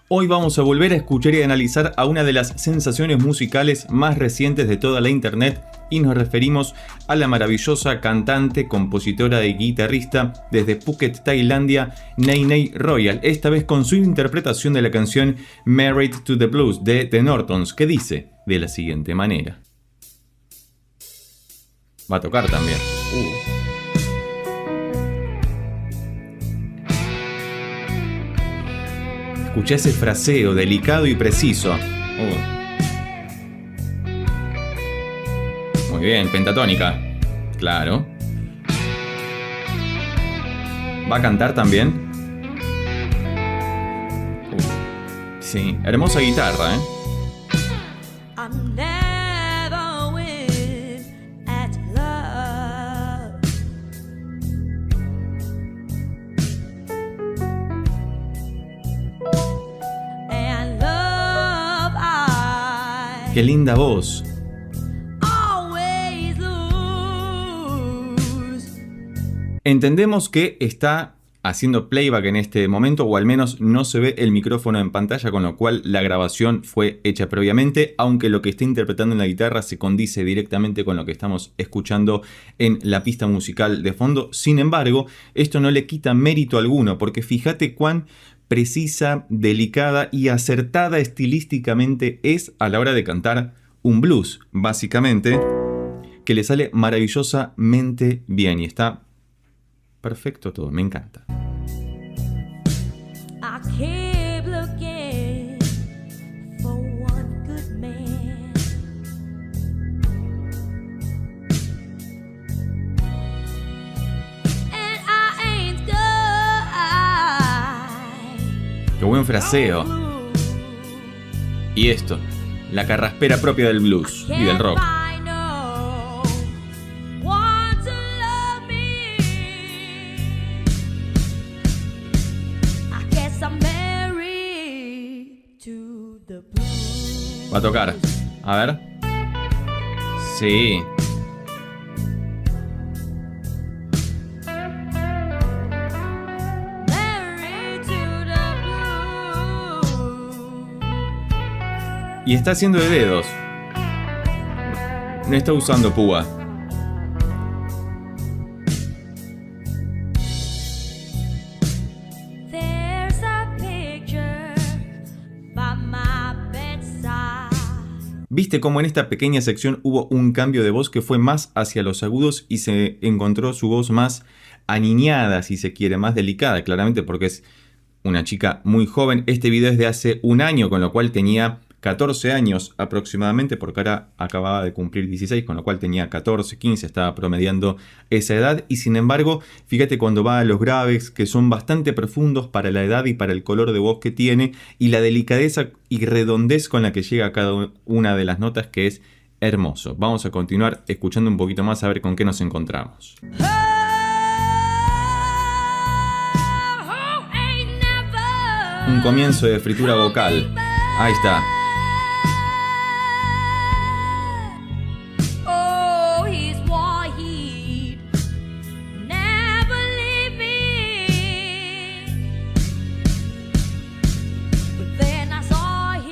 Hoy vamos a volver a escuchar y analizar a una de las sensaciones musicales más recientes de toda la internet y nos referimos a la maravillosa cantante, compositora y guitarrista desde Phuket, Tailandia, Nainai Royal, esta vez con su interpretación de la canción Married to the Blues de The Nortons, que dice de la siguiente manera. Va a tocar también. Escuché ese fraseo delicado y preciso. Muy bien, pentatónica. Claro. ¿Va a cantar también? Sí, hermosa guitarra, ¿eh? Qué linda voz. Entendemos que está haciendo playback en este momento, o al menos no se ve el micrófono en pantalla, con lo cual la grabación fue hecha previamente, aunque lo que está interpretando en la guitarra se condice directamente con lo que estamos escuchando en la pista musical de fondo. Sin embargo, esto no le quita mérito alguno, porque fíjate cuán precisa, delicada y acertada estilísticamente es a la hora de cantar un blues, básicamente, que le sale maravillosamente bien y está perfecto todo, me encanta. Qué buen fraseo. Y esto, la carraspera propia del blues y del rock. Va a tocar. A ver. Sí. Y está haciendo de dedos. No está usando púa. Viste cómo en esta pequeña sección hubo un cambio de voz que fue más hacia los agudos y se encontró su voz más aniñada, si se quiere, más delicada, claramente porque es una chica muy joven. Este video es de hace un año, con lo cual tenía 14 años aproximadamente, porque ahora acababa de cumplir 16, con lo cual tenía 14, 15, estaba promediando esa edad. Y sin embargo, fíjate cuando va a los graves, que son bastante profundos para la edad y para el color de voz que tiene, y la delicadeza y redondez con la que llega a cada una de las notas, que es hermoso. Vamos a continuar escuchando un poquito más a ver con qué nos encontramos. Un comienzo de fritura vocal. Ahí está.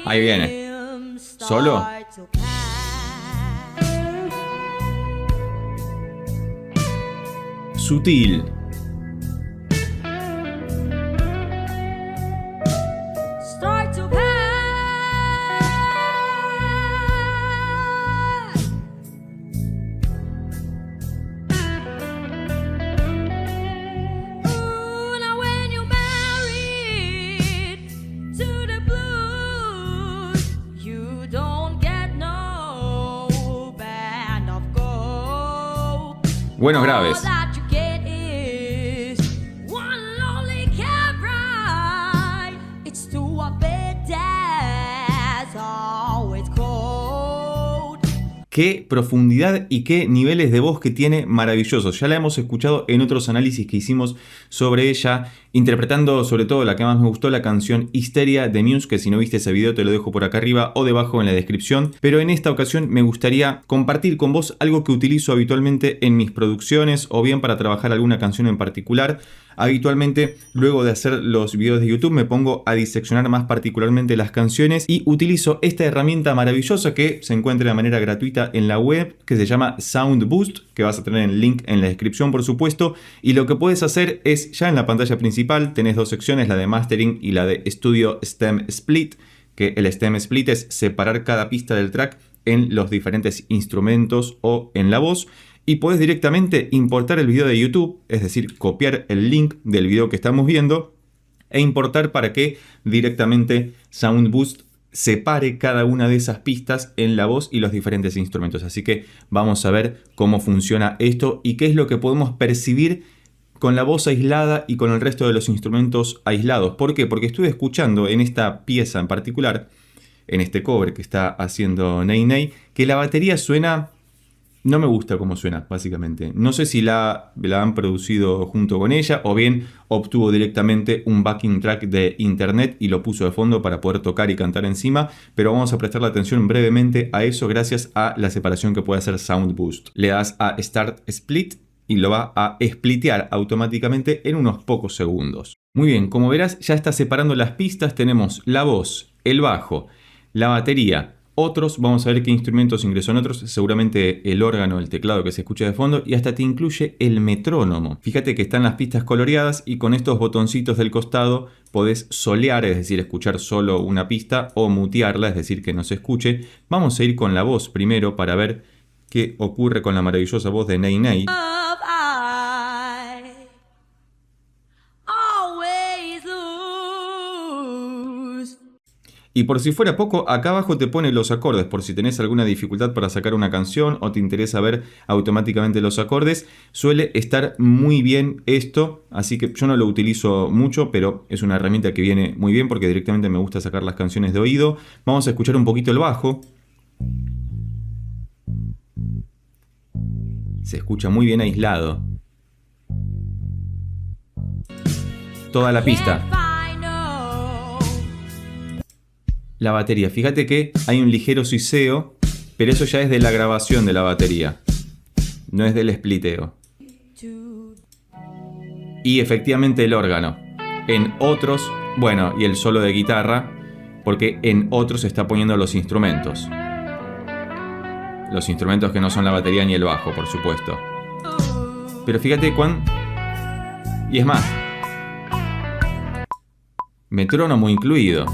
Ahí viene. ¿Solo? Sutil. Buenos graves. Qué profundidad y qué niveles de voz que tiene maravillosos. Ya la hemos escuchado en otros análisis que hicimos sobre ella interpretando sobre todo la que más me gustó, la canción Hysteria de Muse, que si no viste ese video te lo dejo por acá arriba o debajo en la descripción. Pero en esta ocasión me gustaría compartir con vos algo que utilizo habitualmente en mis producciones o bien para trabajar alguna canción en particular. Habitualmente, luego de hacer los videos de YouTube, me pongo a diseccionar más particularmente las canciones y utilizo esta herramienta maravillosa que se encuentra de manera gratuita en la web, que se llama Sound Boost, que vas a tener el link en la descripción, por supuesto. Y lo que puedes hacer es, ya en la pantalla principal, tenés dos secciones, la de Mastering y la de Studio Stem Split, que el Stem Split es separar cada pista del track en los diferentes instrumentos o en la voz. Y puedes directamente importar el video de YouTube, es decir, copiar el link del video que estamos viendo e importar para que directamente Sound Boost separe cada una de esas pistas en la voz y los diferentes instrumentos. Así que vamos a ver cómo funciona esto y qué es lo que podemos percibir con la voz aislada y con el resto de los instrumentos aislados. ¿Por qué? Porque estuve escuchando en esta pieza en particular, en este cover que está haciendo Ney Ney, que la batería suena... No me gusta cómo suena, básicamente. No sé si la han producido junto con ella o bien obtuvo directamente un backing track de internet y lo puso de fondo para poder tocar y cantar encima, pero vamos a prestarle atención brevemente a eso gracias a la separación que puede hacer Sound Boost. Le das a Start Split y lo va a splitear automáticamente en unos pocos segundos. Muy bien, como verás ya está separando las pistas. Tenemos la voz, el bajo, la batería, otros, vamos a ver qué instrumentos ingresó en otros, seguramente el órgano, el teclado que se escucha de fondo y hasta te incluye el metrónomo. Fíjate que están las pistas coloreadas y con estos botoncitos del costado podés solear, es decir, escuchar solo una pista o mutearla, es decir, que no se escuche. Vamos a ir con la voz primero para ver qué ocurre con la maravillosa voz de Ney Ney. Y por si fuera poco, acá abajo te pone los acordes, por si tenés alguna dificultad para sacar una canción o te interesa ver automáticamente los acordes. Suele estar muy bien esto, así que yo no lo utilizo mucho, pero es una herramienta que viene muy bien porque directamente me gusta sacar las canciones de oído. Vamos a escuchar un poquito el bajo. Se escucha muy bien aislado. Toda la pista. La batería, fíjate que hay un ligero siseo, pero eso ya es de la grabación de la batería, no es del spliteo. Y efectivamente el órgano. En otros, bueno, y el solo de guitarra, porque en otros se está poniendo los instrumentos. Los instrumentos que no son la batería ni el bajo, por supuesto. Pero fíjate cuán... Y es más, metrónomo incluido.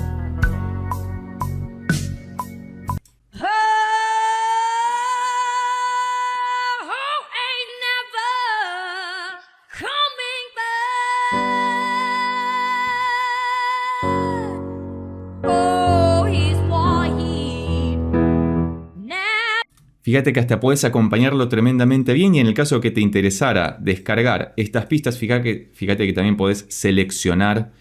Fíjate que hasta puedes acompañarlo tremendamente bien y en el caso que te interesara descargar estas pistas, fíjate que también podés seleccionar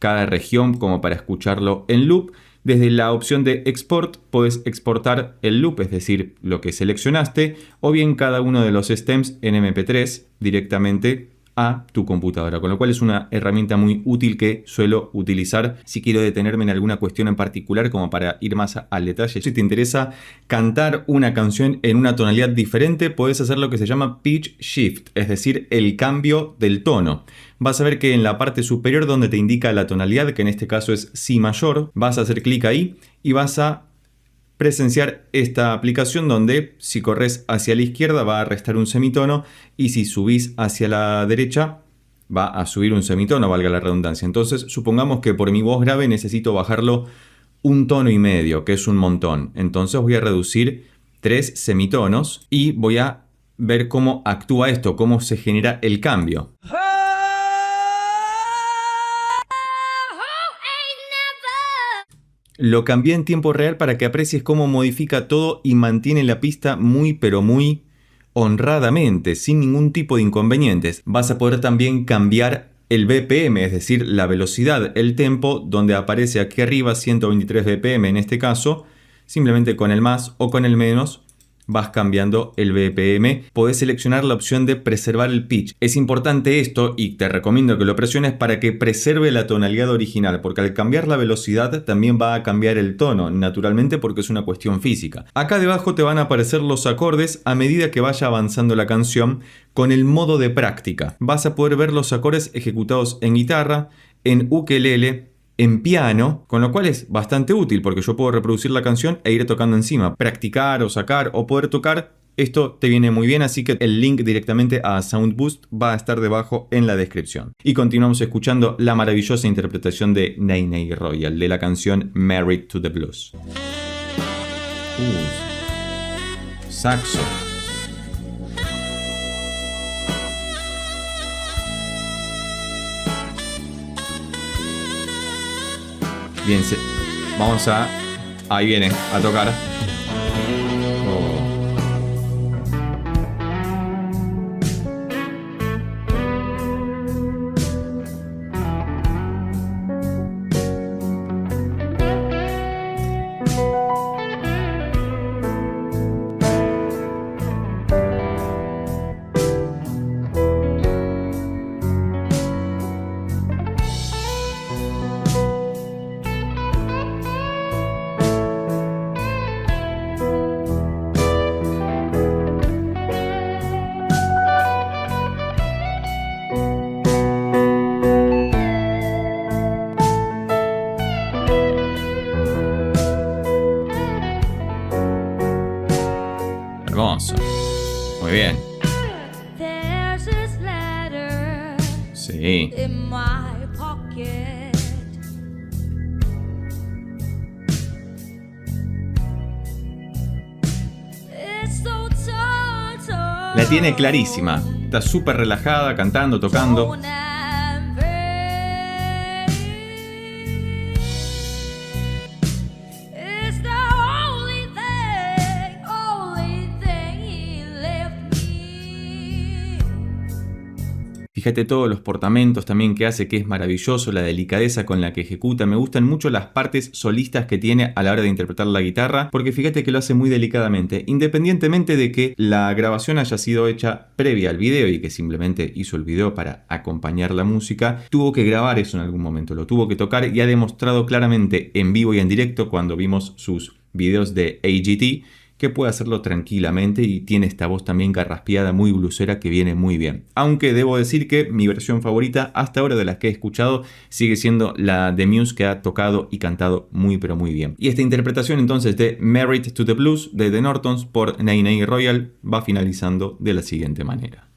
cada región como para escucharlo en loop. Desde la opción de Export puedes exportar el loop, es decir, lo que seleccionaste, o bien cada uno de los stems en MP3 directamente a tu computadora, con lo cual es una herramienta muy útil que suelo utilizar si quiero detenerme en alguna cuestión en particular como para ir más al detalle. Si te interesa cantar una canción en una tonalidad diferente, puedes hacer lo que se llama pitch shift, es decir, el cambio del tono. Vas a ver que en la parte superior donde te indica la tonalidad, que en este caso es Si mayor, vas a hacer clic ahí y vas a presenciar esta aplicación donde si corres hacia la izquierda va a restar un semitono y si subís hacia la derecha va a subir un semitono, valga la redundancia. Entonces supongamos que por mi voz grave necesito bajarlo 1,5 tonos, que es un montón. Entonces voy a reducir 3 semitonos y voy a ver cómo actúa esto, cómo se genera el cambio. Lo cambié en tiempo real para que aprecies cómo modifica todo y mantiene la pista muy pero muy honradamente, sin ningún tipo de inconvenientes. Vas a poder también cambiar el BPM, es decir, la velocidad, el tempo, donde aparece aquí arriba 123 BPM en este caso, simplemente con el más o con el menos vas cambiando el BPM. Podés seleccionar la opción de preservar el pitch. Es importante esto y te recomiendo que lo presiones para que preserve la tonalidad original, porque al cambiar la velocidad también va a cambiar el tono, naturalmente, porque es una cuestión física. Acá debajo te van a aparecer los acordes a medida que vaya avanzando la canción con el modo de práctica. Vas a poder ver los acordes ejecutados en guitarra, en ukelele, en piano, con lo cual es bastante útil porque yo puedo reproducir la canción e ir tocando encima. Practicar o sacar o poder tocar, esto te viene muy bien, así que el link directamente a Soundboost va a estar debajo en la descripción. Y continuamos escuchando la maravillosa interpretación de Nene Royal de la canción Married to the Blues. Saxo. Bien, vamos a... Ahí viene, a tocar. Hermoso. Muy bien. Sí. La tiene clarísima. Está súper relajada, cantando, tocando. Fíjate todos los portamentos también que hace, que es maravilloso, la delicadeza con la que ejecuta. Me gustan mucho las partes solistas que tiene a la hora de interpretar la guitarra, porque fíjate que lo hace muy delicadamente. Independientemente de que la grabación haya sido hecha previa al video y que simplemente hizo el video para acompañar la música, tuvo que grabar eso en algún momento, lo tuvo que tocar y ha demostrado claramente en vivo y en directo cuando vimos sus videos de AGT, que puede hacerlo tranquilamente y tiene esta voz también carraspeada, muy blusera, que viene muy bien. Aunque debo decir que mi versión favorita hasta ahora de las que he escuchado sigue siendo la de Muse, que ha tocado y cantado muy pero muy bien. Y esta interpretación entonces de Married to the Blues de The Nortons por Nene Royal va finalizando de la siguiente manera.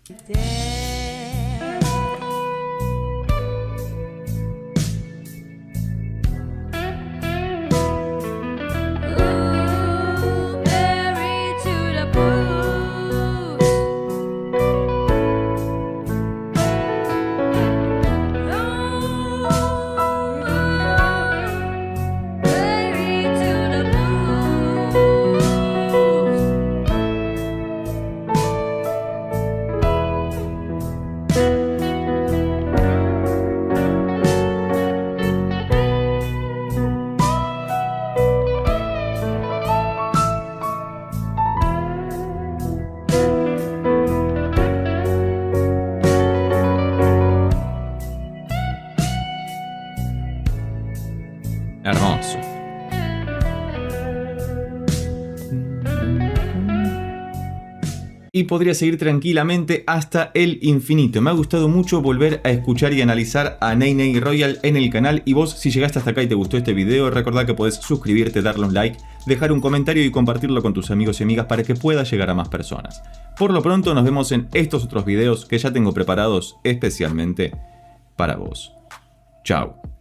Hermoso. Y podría seguir tranquilamente hasta el infinito. Me ha gustado mucho volver a escuchar y analizar a Nene Royal en el canal. Y vos, si llegaste hasta acá y te gustó este video, recordá que podés suscribirte, darle un like, dejar un comentario y compartirlo con tus amigos y amigas para que pueda llegar a más personas. Por lo pronto nos vemos en estos otros videos que ya tengo preparados especialmente para vos. Chao.